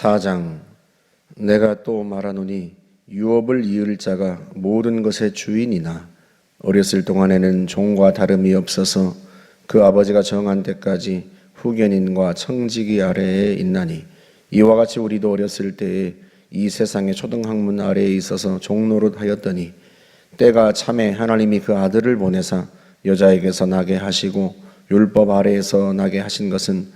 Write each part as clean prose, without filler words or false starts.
4장. 내가 또 말하노니 유업을 이을 자가 모든 것의 주인이나 어렸을 동안에는 종과 다름이 없어서 그 아버지가 정한 때까지 후견인과 청지기 아래에 있나니, 이와 같이 우리도 어렸을 때에 이 세상의 초등학문 아래에 있어서 종노릇 하였더니, 때가 참에 하나님이 그 아들을 보내사 여자에게서 나게 하시고 율법 아래에서 나게 하신 것은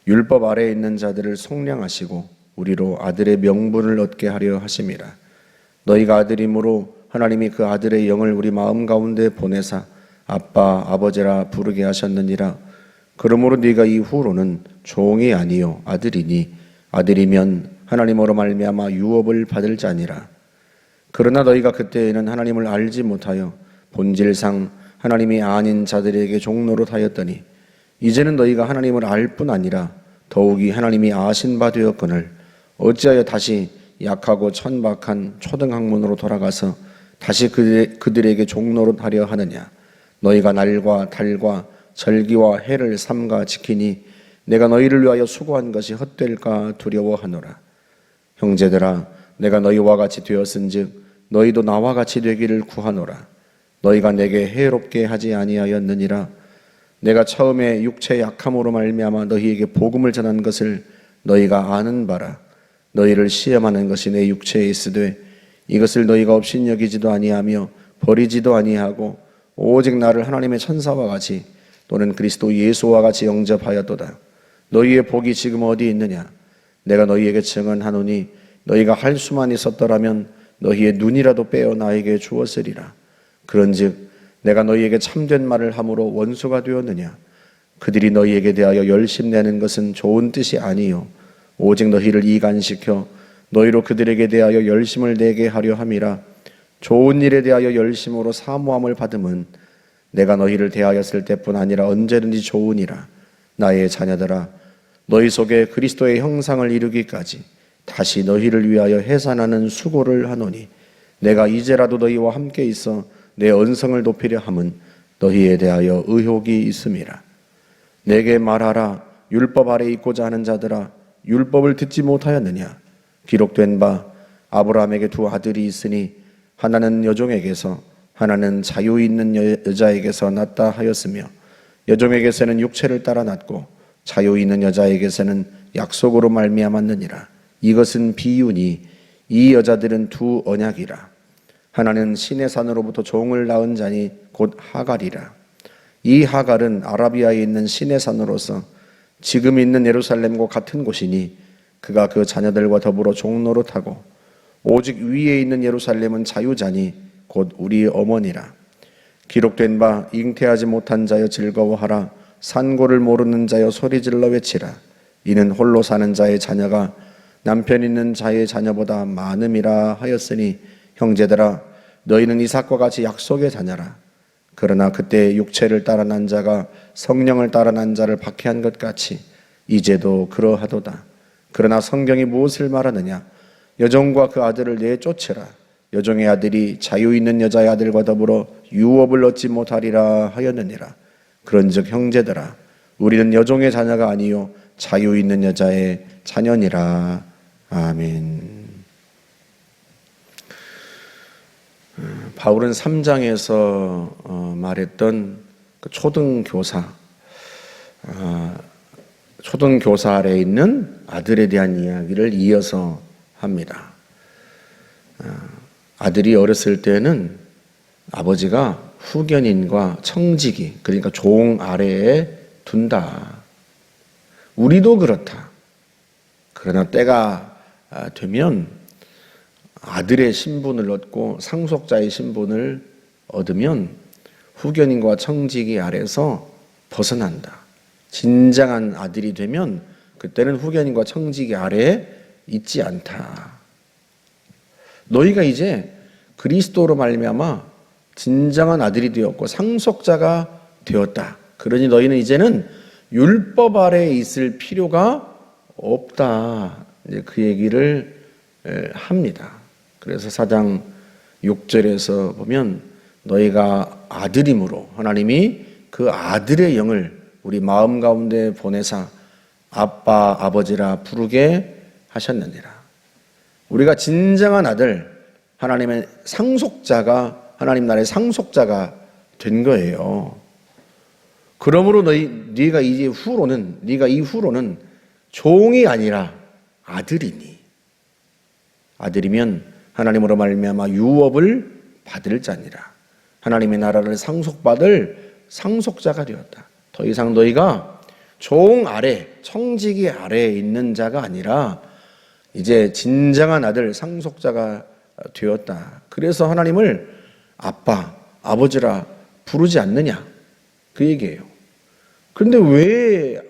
율법 아래에 있는 자들을 속량하시고 우리로 아들의 명분을 얻게 하려 하심이라. 너희가 아들이므로 하나님이 그 아들의 영을 우리 마음 가운데 보내사 아빠 아버지라 부르게 하셨느니라. 그러므로 네가 이후로는 종이 아니요 아들이니, 아들이면 하나님으로 말미암아 유업을 받을 자니라. 그러나 너희가 그때에는 하나님을 알지 못하여 본질상 하나님이 아닌 자들에게 종노릇 하였더니, 이제는 너희가 하나님을 알 뿐 아니라 더욱이 하나님이 아신 바 되었거늘 어찌하여 다시 약하고 천박한 초등학문으로 돌아가서 다시 그들에게 종노릇 하려 하느냐. 너희가 날과 달과 절기와 해를 삼가 지키니 내가 너희를 위하여 수고한 것이 헛될까 두려워하노라. 형제들아, 내가 너희와 같이 되었은즉 너희도 나와 같이 되기를 구하노라. 너희가 내게 해롭게 하지 아니하였느니라. 내가 처음에 육체의 약함으로 말미암아 너희에게 복음을 전한 것을 너희가 아는 바라. 너희를 시험하는 것이 내 육체에 있으되 이것을 너희가 업신여기지도 아니하며 버리지도 아니하고 오직 나를 하나님의 천사와 같이 또는 그리스도 예수와 같이 영접하였도다. 너희의 복이 지금 어디 있느냐? 내가 너희에게 증언하노니 너희가 할 수만 있었더라면 너희의 눈이라도 빼어 나에게 주었으리라. 그런즉 내가 너희에게 참된 말을 함으로 원수가 되었느냐? 그들이 너희에게 대하여 열심내는 것은 좋은 뜻이 아니요 오직 너희를 이간시켜 너희로 그들에게 대하여 열심을 내게 하려 함이라. 좋은 일에 대하여 열심으로 사모함을 받음은 내가 너희를 대하였을 때뿐 아니라 언제든지 좋으니라. 나의 자녀들아, 너희 속에 그리스도의 형상을 이루기까지 다시 너희를 위하여 해산하는 수고를 하노니, 내가 이제라도 너희와 함께 있어 내 언성을 높이려 함은 너희에 대하여 의혹이 있음이라. 내게 말하라. 율법 아래 있고자 하는 자들아, 율법을 듣지 못하였느냐? 기록된 바 아브라함에게 두 아들이 있으니 하나는 여종에게서 하나는 자유 있는 여자에게서 났다 하였으며, 여종에게서는 육체를 따라 났고 자유 있는 여자에게서는 약속으로 말미암았느니라. 이것은 비유니 이 여자들은 두 언약이라. 하나는 신의 산으로부터 종을 낳은 자니 곧 하갈이라. 이 하갈은 아라비아에 있는 신의 산으로서 지금 있는 예루살렘과 같은 곳이니 그가 그 자녀들과 더불어 종노릇하고, 오직 위에 있는 예루살렘은 자유자니 곧 우리의 어머니라. 기록된 바 잉태하지 못한 자여 즐거워하라. 산고를 모르는 자여 소리질러 외치라. 이는 홀로 사는 자의 자녀가 남편 있는 자의 자녀보다 많음이라 하였으니, 형제들아, 너희는 이삭과 같이 약속의 자녀라. 그러나 그때 육체를 따라 난 자가 성령을 따라 난 자를 박해한 것 같이 이제도 그러하도다. 그러나 성경이 무엇을 말하느냐? 여종과 그 아들을 내쫓으라. 여종의 아들이 자유 있는 여자의 아들과 더불어 유업을 얻지 못하리라 하였느니라. 그런즉 형제들아, 우리는 여종의 자녀가 아니요 자유 있는 여자의 자녀니라. 아멘. 바울은 3장에서 말했던 그 초등교사 아래에 있는 아들에 대한 이야기를 이어서 합니다. 아들이 어렸을 때는 아버지가 후견인과 청지기, 그러니까 종 아래에 둔다. 우리도 그렇다. 그러나 때가 되면 아들의 신분을 얻고 상속자의 신분을 얻으면 후견인과 청지기 아래에서 벗어난다. 진정한 아들이 되면 그때는 후견인과 청지기 아래에 있지 않다. 너희가 이제 그리스도로 말미암아 진정한 아들이 되었고 상속자가 되었다. 그러니 너희는 이제는 율법 아래에 있을 필요가 없다. 이제 그 얘기를 합니다. 그래서 4장 6절에서 보면 너희가 아들이므로 하나님이 그 아들의 영을 우리 마음 가운데 보내사 아빠 아버지라 부르게 하셨느니라. 우리가 진정한 아들, 하나님의 상속자가, 하나님 나라의 상속자가 된 거예요. 그러므로 네가 이후로는 종이 아니라 아들이니, 아들이면 하나님으로 말미암아 유업을 받을 자니라. 하나님의 나라를 상속받을 상속자가 되었다. 더 이상 너희가 종 아래, 청지기 아래에 있는 자가 아니라 이제 진정한 아들, 상속자가 되었다. 그래서 하나님을 아빠, 아버지라 부르지 않느냐, 그 얘기예요. 그런데 왜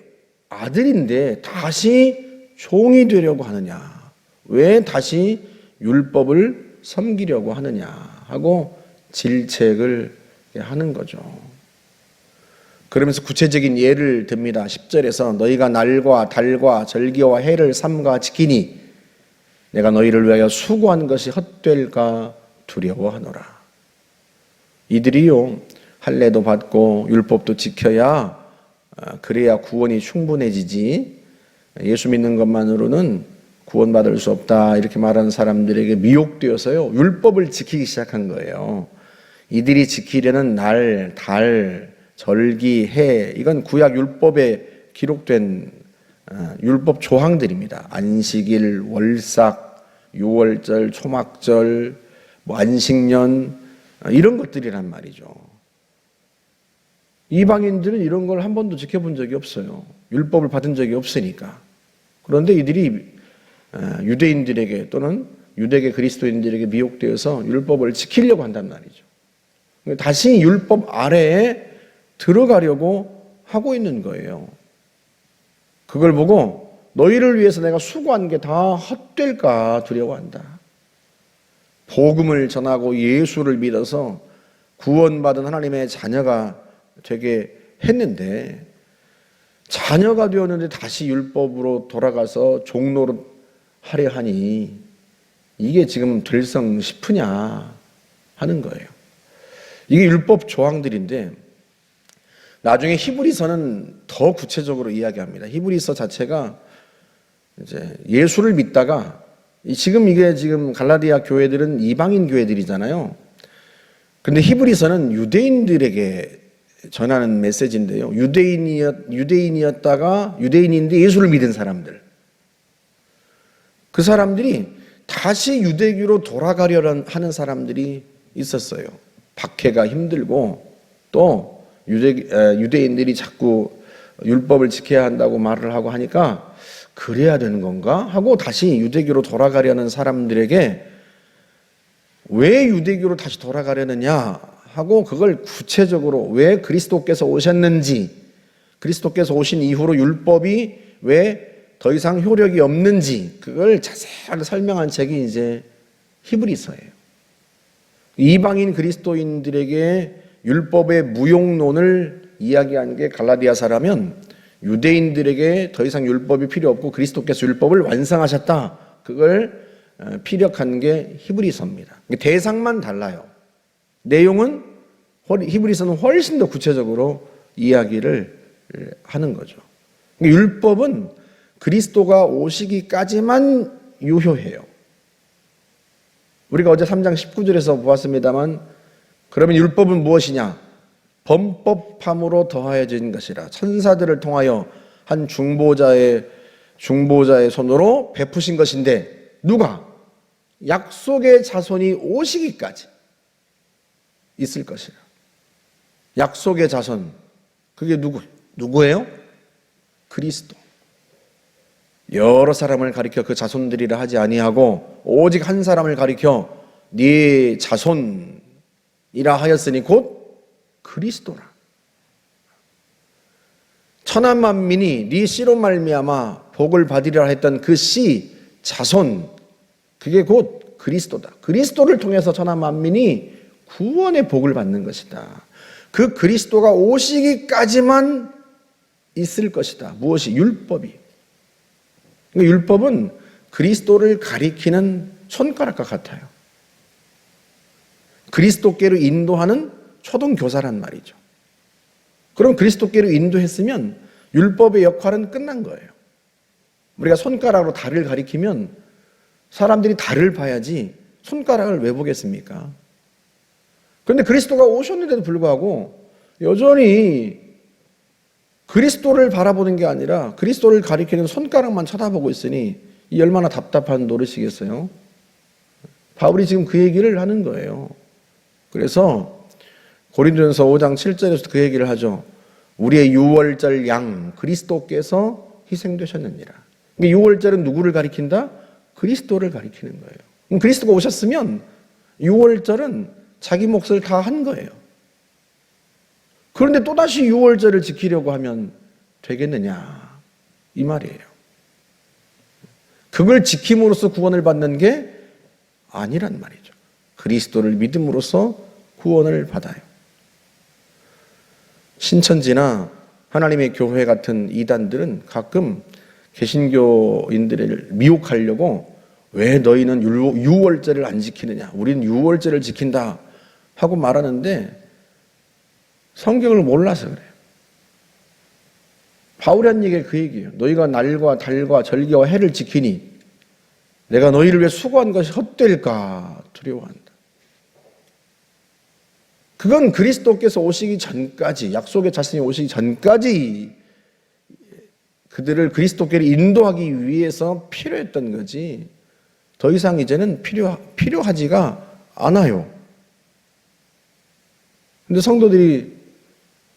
아들인데 다시 종이 되려고 하느냐, 왜 다시 율법을 섬기려고 하느냐 하고 질책을 하는 거죠. 그러면서 구체적인 예를 듭니다. 10절에서 너희가 날과 달과 절기와 해를 삼가 지키니 내가 너희를 위하여 수고한 것이 헛될까 두려워하노라. 이들이요, 할례도 받고 율법도 지켜야 그래야 구원이 충분해지지, 예수 믿는 것만으로는 구원받을 수 없다 이렇게 말하는 사람들에게 미혹되어서요, 율법을 지키기 시작한 거예요. 이들이 지키려는 날, 달, 절기, 해, 이건 구약 율법에 기록된 율법 조항들입니다. 안식일, 월삭, 유월절, 초막절, 안식년, 이런 것들이란 말이죠. 이방인들은 이런 걸 한 번도 지켜본 적이 없어요. 율법을 받은 적이 없으니까. 그런데 이들이 유대인들에게 또는 유대계 그리스도인들에게 미혹되어서 율법을 지키려고 한단 말이죠. 다시 율법 아래에 들어가려고 하고 있는 거예요. 그걸 보고 너희를 위해서 내가 수고한 게 다 헛될까 두려워한다. 복음을 전하고 예수를 믿어서 구원받은 하나님의 자녀가 되게 했는데, 자녀가 되었는데 다시 율법으로 돌아가서 종노릇 하려 하니 이게 지금 될성 싶으냐 하는 거예요. 이게 율법 조항들인데 나중에 히브리서는 더 구체적으로 이야기합니다. 히브리서 자체가 이제 예수를 믿다가 지금 갈라디아 교회들은 이방인 교회들이잖아요. 근데 히브리서는 유대인들에게 전하는 메시지인데요. 유대인이었다가 유대인인데 예수를 믿은 사람들. 그 사람들이 다시 유대교로 돌아가려 하는 사람들이 있었어요. 박해가 힘들고 또 유대인들이 자꾸 율법을 지켜야 한다고 말을 하고 하니까 그래야 되는 건가 하고 다시 유대교로 돌아가려는 사람들에게 왜 유대교로 다시 돌아가려느냐 하고 그걸 구체적으로 왜 그리스도께서 오셨는지, 그리스도께서 오신 이후로 율법이 왜 더 이상 효력이 없는지 그걸 자세하게 설명한 책이 이제 히브리서예요. 이방인 그리스도인들에게 율법의 무용론을 이야기한 게 갈라디아서라면 유대인들에게 더 이상 율법이 필요 없고 그리스도께서 율법을 완성하셨다, 그걸 피력한 게 히브리서입니다. 대상만 달라요. 내용은 히브리서는 훨씬 더 구체적으로 이야기를 하는 거죠. 율법은 그리스도가 오시기까지만 유효해요. 우리가 어제 3장 19절에서 보았습니다만, 그러면 율법은 무엇이냐? 범법함으로 더하여진 것이라. 천사들을 통하여 한 중보자의 손으로 베푸신 것인데, 누가? 약속의 자손이 오시기까지 있을 것이라. 약속의 자손, 그게 누구예요? 그리스도. 여러 사람을 가리켜 그 자손들이라 하지 아니하고 오직 한 사람을 가리켜 네 자손이라 하였으니 곧 그리스도라. 천하 만민이 네 씨로 말미암아 복을 받으리라 했던 그 씨 자손, 그게 곧 그리스도다. 그리스도를 통해서 천하 만민이 구원의 복을 받는 것이다. 그 그리스도가 오시기까지만 있을 것이다. 무엇이? 율법이. 그러니까 율법은 그리스도를 가리키는 손가락과 같아요. 그리스도께로 인도하는 초등교사란 말이죠. 그럼 그리스도께로 인도했으면 율법의 역할은 끝난 거예요. 우리가 손가락으로 달을 가리키면 사람들이 달을 봐야지 손가락을 왜 보겠습니까? 그런데 그리스도가 오셨는데도 불구하고 여전히 그리스도를 바라보는 게 아니라 그리스도를 가리키는 손가락만 쳐다보고 있으니 이 얼마나 답답한 노릇이겠어요? 바울이 지금 그 얘기를 하는 거예요. 그래서 고린도전서 5장 7절에서 그 얘기를 하죠. 우리의 유월절 양 그리스도께서 희생되셨느니라. 유월절은 누구를 가리킨다? 그리스도를 가리키는 거예요. 그럼 그리스도가 오셨으면 유월절은 자기 몫을 다 한 거예요. 그런데 또다시 유월절을 지키려고 하면 되겠느냐 이 말이에요. 그걸 지킴으로써 구원을 받는 게 아니란 말이죠. 그리스도를 믿음으로써 구원을 받아요. 신천지나 하나님의 교회 같은 이단들은 가끔 개신교인들을 미혹하려고 왜 너희는 유월절을 안 지키느냐, 우리는 유월절을 지킨다 하고 말하는데 성경을 몰라서 그래요. 바울이 한 얘기가 그 얘기예요. 너희가 날과 달과 절기와 해를 지키니 내가 너희를 위해 수고한 것이 헛될까 두려워한다. 그건 그리스도께서 오시기 전까지, 약속의 자신이 오시기 전까지 그들을 그리스도께로 인도하기 위해서 필요했던 거지 더 이상 이제는 필요하지가 않아요. 근데 성도들이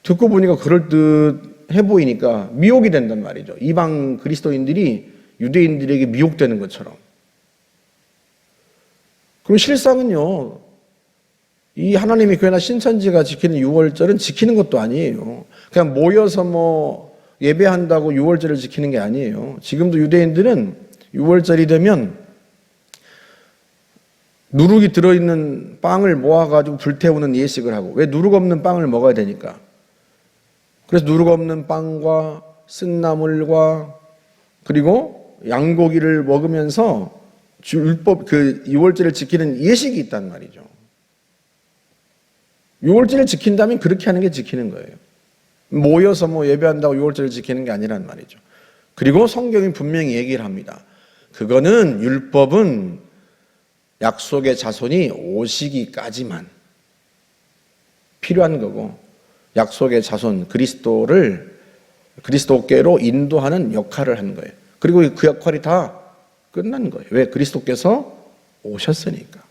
듣고 보니까 그럴듯해 보이니까 미혹이 된단 말이죠. 이방 그리스도인들이 유대인들에게 미혹되는 것처럼. 그럼 실상은요, 이 하나님의 교회나 신천지가 지키는 유월절은 지키는 것도 아니에요. 그냥 모여서 예배한다고 유월절을 지키는 게 아니에요. 지금도 유대인들은 유월절이 되면 누룩이 들어있는 빵을 모아가지고 불태우는 예식을 하고, 왜 누룩 없는 빵을 먹어야 되니까. 그래서 누룩 없는 빵과 쓴나물과 그리고 양고기를 먹으면서 율법 유월절을 지키는 예식이 있단 말이죠. 유월절을 지킨다면 그렇게 하는 게 지키는 거예요. 모여서 예배한다고 유월절을 지키는 게 아니란 말이죠. 그리고 성경이 분명히 얘기를 합니다. 그거는 율법은 약속의 자손이 오시기까지만 필요한 거고, 약속의 자손 그리스도께로 인도하는 역할을 하는 거예요. 그리고 그 역할이 다 끝난 거예요. 왜? 그리스도께서 오셨으니까.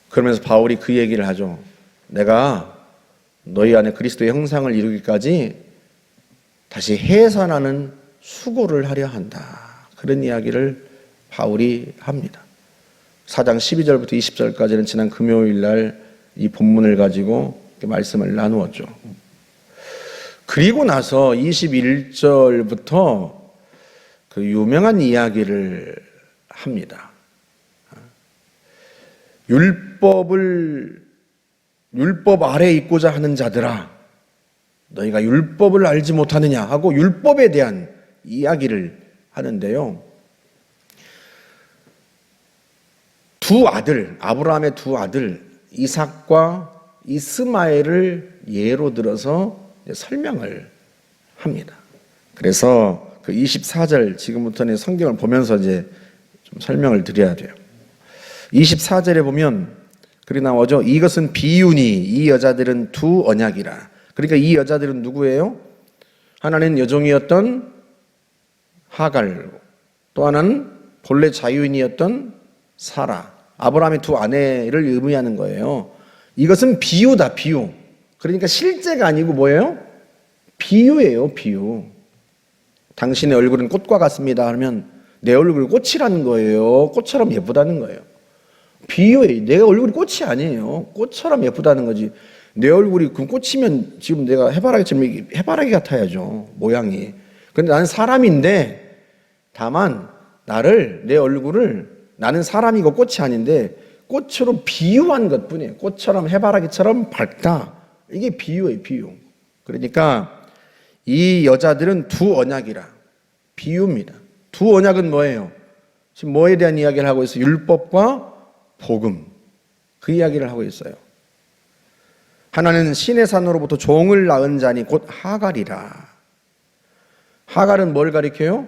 그러면서 바울이 그 얘기를 하죠. 내가 너희 안에 그리스도의 형상을 이루기까지 다시 해산하는 수고를 하려 한다. 그런 이야기를 바울이 합니다. 4장 12절부터 20절까지는 지난 금요일 날 이 본문을 가지고 말씀을 나누었죠. 그리고 나서 21절부터 그 유명한 이야기를 합니다. 율법 아래에 있고자 하는 자들아, 너희가 율법을 알지 못하느냐 하고 율법에 대한 이야기를 하는데요. 아브라함의 두 아들 이삭과 이스마엘을 예로 들어서 설명을 합니다. 그래서 그 24절 지금부터는 성경을 보면서 이제 좀 설명을 드려야 돼요. 24절에 보면 그리 나오죠. 이것은 비유니 이 여자들은 두 언약이라. 그러니까 이 여자들은 누구예요? 하나는 여종이었던 하갈, 또 하나는 본래 자유인이었던 사라. 아브라함의 두 아내를 의미하는 거예요. 이것은 비유다, 비유. 그러니까 실제가 아니고 뭐예요? 비유예요, 비유. 당신의 얼굴은 꽃과 같습니다 하면 내 얼굴이 꽃이라는 거예요. 꽃처럼 예쁘다는 거예요. 비유예요. 내 얼굴이 꽃이 아니에요. 꽃처럼 예쁘다는 거지. 내 얼굴이 그 꽃이면 지금 내가 해바라기처럼 해바라기 같아야죠. 모양이. 그런데 나는 사람인데 다만 내 얼굴을 나는 사람이고 꽃이 아닌데 꽃으로 비유한 것뿐이에요. 꽃처럼 해바라기처럼 밝다. 이게 비유예요, 비유. 그러니까 이 여자들은 두 언약이라. 비유입니다. 두 언약은 뭐예요? 지금 뭐에 대한 이야기를 하고 있어요? 율법과 복음. 그 이야기를 하고 있어요. 하나는 시내산으로부터 종을 낳은 자니 곧 하갈이라. 하갈은 뭘 가리켜요?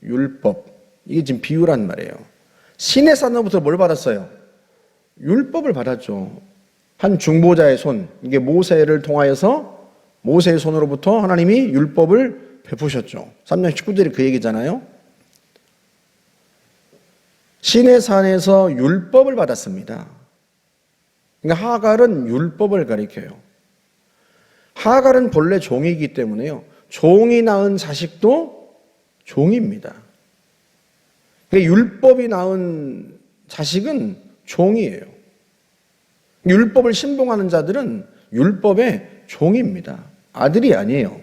율법. 이게 지금 비유란 말이에요. 신의 산으로부터 뭘 받았어요? 율법을 받았죠. 한 중보자의 손, 이게 모세를 통하여서 모세의 손으로부터 하나님이 율법을 베푸셨죠. 3장 19절이 그 얘기잖아요. 신의 산에서 율법을 받았습니다. 그러니까 하갈은 율법을 가리켜요. 하갈은 본래 종이기 때문에요. 종이 낳은 자식도 종입니다. 그러니까 율법이 낳은 자식은 종이에요. 율법을 신봉하는 자들은 율법의 종입니다. 아들이 아니에요.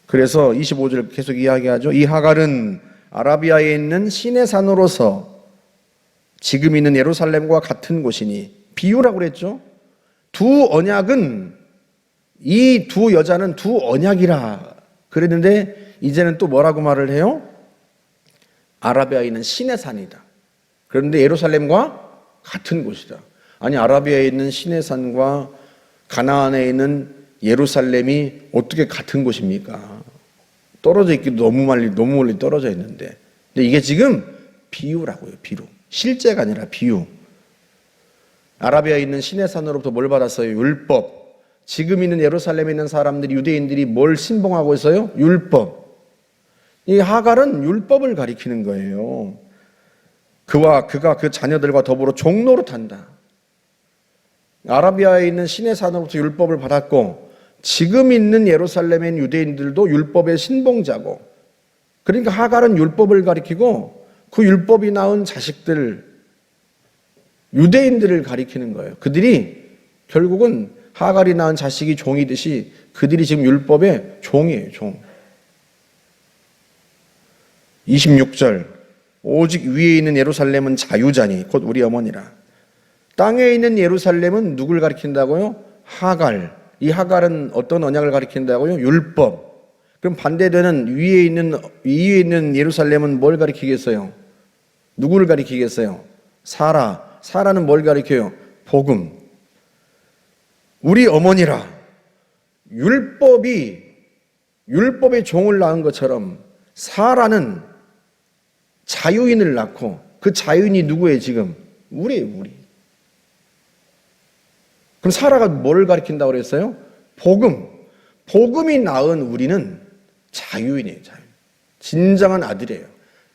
그래서 25절 계속 이야기하죠. 이 하갈은 아라비아에 있는 신의 산으로서 지금 있는 예루살렘과 같은 곳이니, 비유라고 그랬죠. 두 언약은, 이 두 여자는 두 언약이라 그랬는데 이제는 또 뭐라고 말을 해요? 아라비아에 있는 신의 산이다. 그런데 예루살렘과 같은 곳이다. 아니, 아라비아에 있는 신의 산과 가나안에 있는 예루살렘이 어떻게 같은 곳입니까? 떨어져 있기도 너무 멀리 떨어져 있는데. 근데 이게 지금 비유라고요. 비유. 실제가 아니라 비유. 아라비아에 있는 신의 산으로부터 뭘 받았어요? 율법. 지금 있는 예루살렘에 있는 사람들이, 유대인들이 뭘 신봉하고 있어요? 율법. 이 하갈은 율법을 가리키는 거예요. 그가 그 자녀들과 더불어 종노릇한다. 아라비아에 있는 신의 산으로부터 율법을 받았고, 지금 있는 예루살렘에 있는 유대인들도 율법의 신봉자고, 그러니까 하갈은 율법을 가리키고 그 율법이 낳은 자식들, 유대인들을 가리키는 거예요. 그들이 결국은 하갈이 낳은 자식이 종이듯이 그들이 지금 율법의 종이에요. 종. 26절, 오직 위에 있는 예루살렘은 자유자니 곧 우리 어머니라. 땅에 있는 예루살렘은 누굴 가리킨다고요? 하갈. 이 하갈은 어떤 언약을 가리킨다고요? 율법. 그럼 반대되는 위에 있는 예루살렘은 뭘 가리키겠어요? 누구를 가리키겠어요? 사라. 사라는 뭘 가리켜요? 복음. 우리 어머니라. 율법의 종을 낳은 것처럼 사라는 자유인을 낳고, 그 자유인이 누구예요 지금? 우리예요, 우리. 그럼 사라가 뭐를 가리킨다고 그랬어요? 복음. 복음이 낳은 우리는 자유인이에요, 자유. 진정한 아들이에요.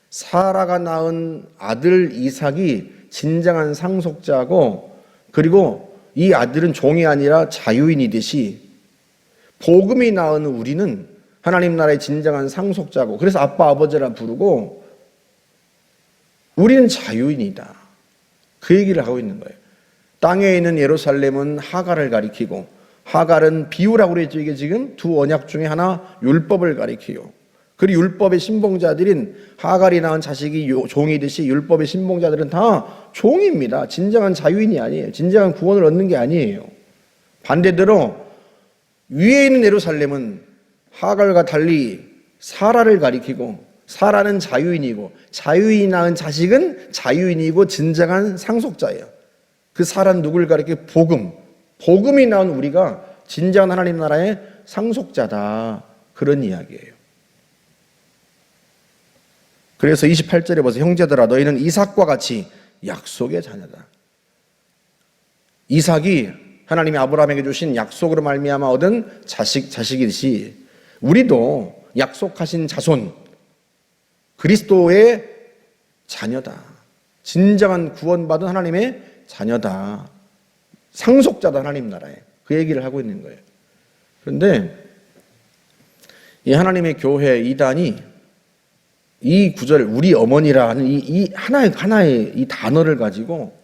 사라가 낳은 아들 이삭이 진정한 상속자고, 그리고 이 아들은 종이 아니라 자유인이듯이 복음이 낳은 우리는 하나님 나라의 진정한 상속자고, 그래서 아빠 아버지라 부르고 우리는 자유인이다. 그 얘기를 하고 있는 거예요. 땅에 있는 예루살렘은 하갈을 가리키고, 하갈은 비유라고 그랬죠. 이게 지금 두 언약 중에 하나, 율법을 가리키고, 그리고 율법의 신봉자들인 하갈이 낳은 자식이 종이듯이 율법의 신봉자들은 다 종입니다. 진정한 자유인이 아니에요. 진정한 구원을 얻는 게 아니에요. 반대대로 위에 있는 예루살렘은 하갈과 달리 사라를 가리키고, 사라는 자유인이고, 자유인이 낳은 자식은 자유인이고 진정한 상속자예요. 그 사라는 누굴 가리켜? 복음. 복음이 낳은 우리가 진정한 하나님 나라의 상속자다. 그런 이야기예요. 그래서 28절에 보세요. 형제들아, 너희는 이삭과 같이 약속의 자녀다. 이삭이 하나님이 아브라함에게 주신 약속으로 말미암아 얻은 자식이듯이 우리도 약속하신 자손, 그리스도의 자녀다. 진정한 구원받은 하나님의 자녀다. 상속자다, 하나님 나라에. 그 얘기를 하고 있는 거예요. 그런데 이 하나님의 교회 이단이 이 구절, 우리 어머니라 하는 이 하나의 이 단어를 가지고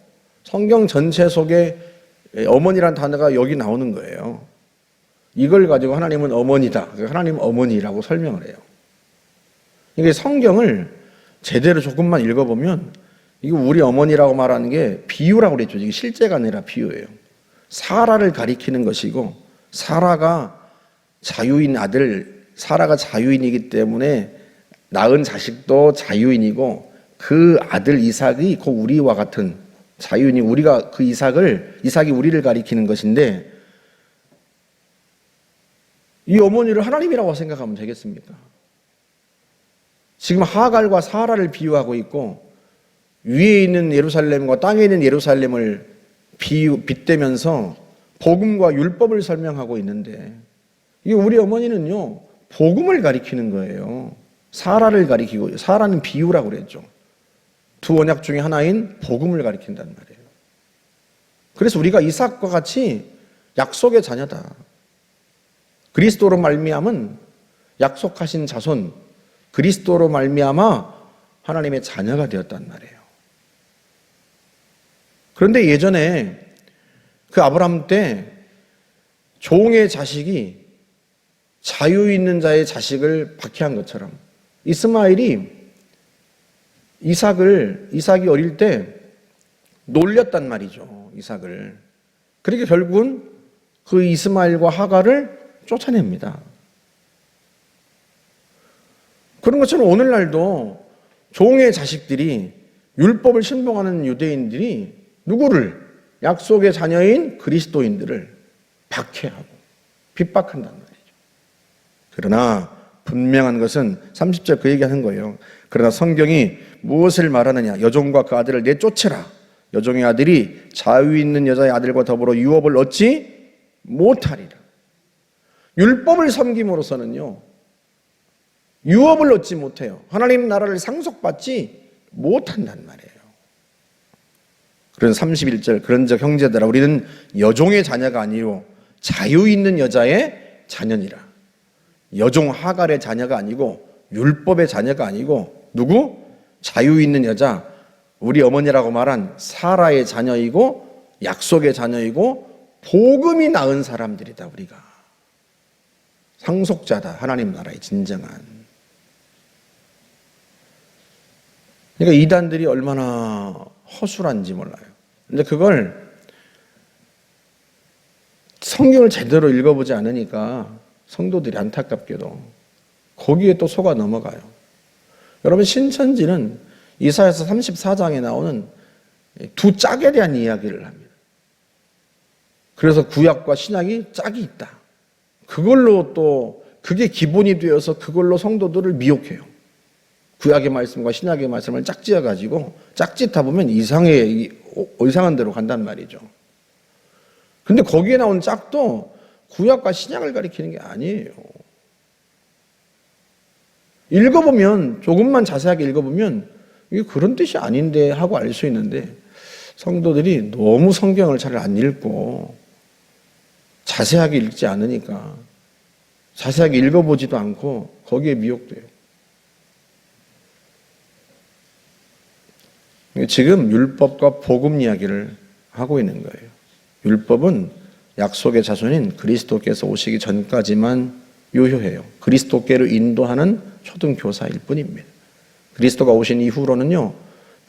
성경 전체 속에 어머니란 단어가 여기 나오는 거예요. 이걸 가지고 하나님은 어머니다. 하나님은 어머니라고 설명을 해요. 이게 성경을 제대로 조금만 읽어보면 이거 우리 어머니라고 말하는 게 비유라고 그랬죠. 이게 실제가 아니라 비유예요. 사라를 가리키는 것이고, 사라가 자유인 아들, 사라가 자유인이기 때문에 낳은 자식도 자유인이고, 그 아들 이삭이 곧 우리와 같은 자유인이, 우리가 그 이삭이 우리를 가리키는 것인데, 이 어머니를 하나님이라고 생각하면 되겠습니까? 지금 하갈과 사라를 비유하고 있고 위에 있는 예루살렘과 땅에 있는 예루살렘을 빗대면서 복음과 율법을 설명하고 있는데 이 우리 어머니는요 복음을 가리키는 거예요. 사라를 가리키고 사라는 비유라고 그랬죠. 두 언약 중에 하나인 복음을 가리킨단 말이에요. 그래서 우리가 이삭과 같이 약속의 자녀다. 그리스도로 말미암은 약속하신 자손, 그리스도로 말미암아 하나님의 자녀가 되었단 말이에요. 그런데 예전에 그 아브라함 때 종의 자식이 자유 있는 자의 자식을 박해한 것처럼 이스마엘이 이삭이 어릴 때 놀렸단 말이죠. 이삭을. 그러니까 결국은 그 이스마엘과 하갈을 쫓아냅니다. 그런 것처럼 오늘날도 종의 자식들이 율법을 신봉하는 유대인들이 누구를? 약속의 자녀인 그리스도인들을 박해하고 핍박한단 말이죠. 그러나 분명한 것은 30절 그 얘기하는 거예요. 그러나 성경이 무엇을 말하느냐? 여종과 그 아들을 내쫓으라. 여종의 아들이 자유 있는 여자의 아들과 더불어 유업을 얻지 못하리라. 율법을 섬김으로써는요 유업을 얻지 못해요. 하나님 나라를 상속받지 못한단 말이에요. 그래서 31절 그런즉 형제들아 우리는 여종의 자녀가 아니요 자유 있는 여자의 자녀니라. 여종 하갈의 자녀가 아니고 율법의 자녀가 아니고 누구? 자유 있는 여자, 우리 어머니라고 말한 사라의 자녀이고 약속의 자녀이고 복음이 낳은 사람들이다. 우리가 상속자다. 하나님 나라의 진정한. 그러니까 이단들이 얼마나 허술한지 몰라요. 근데 그걸 성경을 제대로 읽어보지 않으니까 성도들이 안타깝게도 거기에 또 속아 넘어가요. 여러분 신천지는 이사야서 34장에 나오는 두 짝에 대한 이야기를 합니다. 그래서 구약과 신약이 짝이 있다. 그걸로 또 그게 기본이 되어서 그걸로 성도들을 미혹해요. 구약의 말씀과 신약의 말씀을 짝지어가지고 짝짓다 보면 이상한 대로 간단 말이죠. 근데 거기에 나온 짝도 구약과 신약을 가리키는 게 아니에요. 읽어보면 조금만 자세하게 읽어보면 이게 그런 뜻이 아닌데 하고 알 수 있는데 성도들이 너무 성경을 잘 안 읽고 자세하게 읽지 않으니까 자세하게 읽어보지도 않고 거기에 미혹돼요. 지금 율법과 복음 이야기를 하고 있는 거예요. 율법은 약속의 자손인 그리스도께서 오시기 전까지만 유효해요. 그리스도께로 인도하는 초등교사일 뿐입니다. 그리스도가 오신 이후로는요,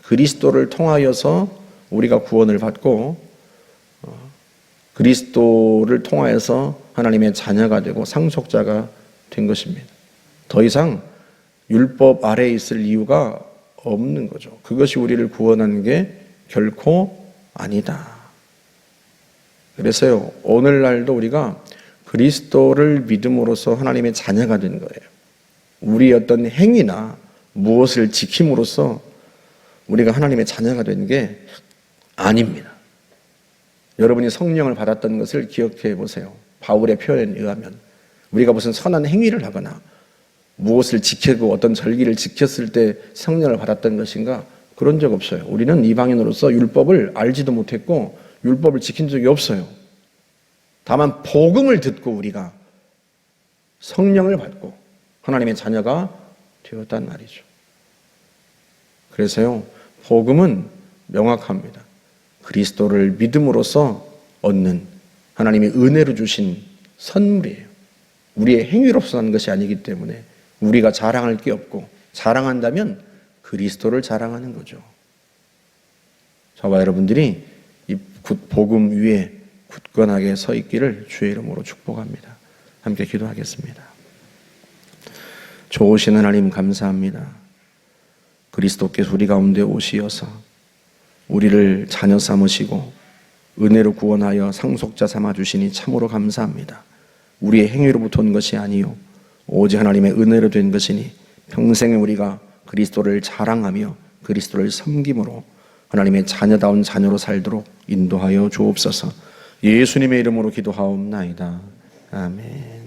그리스도를 통하여서 우리가 구원을 받고 그리스도를 통하여서 하나님의 자녀가 되고 상속자가 된 것입니다. 더 이상 율법 아래에 있을 이유가 없는 거죠. 그것이 우리를 구원하는 게 결코 아니다. 그래서요, 오늘날도 우리가 그리스도를 믿음으로써 하나님의 자녀가 된 거예요. 우리의 어떤 행위나 무엇을 지킴으로써 우리가 하나님의 자녀가 된 게 아닙니다. 여러분이 성령을 받았던 것을 기억해 보세요. 바울의 표현에 의하면 우리가 무슨 선한 행위를 하거나 무엇을 지키고 어떤 절기를 지켰을 때 성령을 받았던 것인가? 그런 적 없어요. 우리는 이방인으로서 율법을 알지도 못했고 율법을 지킨 적이 없어요. 다만 복음을 듣고 우리가 성령을 받고 하나님의 자녀가 되었단 말이죠. 그래서요, 복음은 명확합니다. 그리스도를 믿음으로써 얻는 하나님의 은혜로 주신 선물이에요. 우리의 행위로서 하는 것이 아니기 때문에 우리가 자랑할 게 없고 자랑한다면 그리스도를 자랑하는 거죠. 저와 여러분들이 이 복음 위에 굳건하게 서 있기를 주의 이름으로 축복합니다. 함께 기도하겠습니다. 좋으신 하나님 감사합니다. 그리스도께서 우리 가운데 오시어서 우리를 자녀 삼으시고 은혜로 구원하여 상속자 삼아 주시니 참으로 감사합니다. 우리의 행위로부터 온 것이 아니요 오직 하나님의 은혜로 된 것이니 평생에 우리가 그리스도를 자랑하며 그리스도를 섬김으로 하나님의 자녀다운 자녀로 살도록 인도하여 주옵소서. 예수님의 이름으로 기도하옵나이다. 아멘.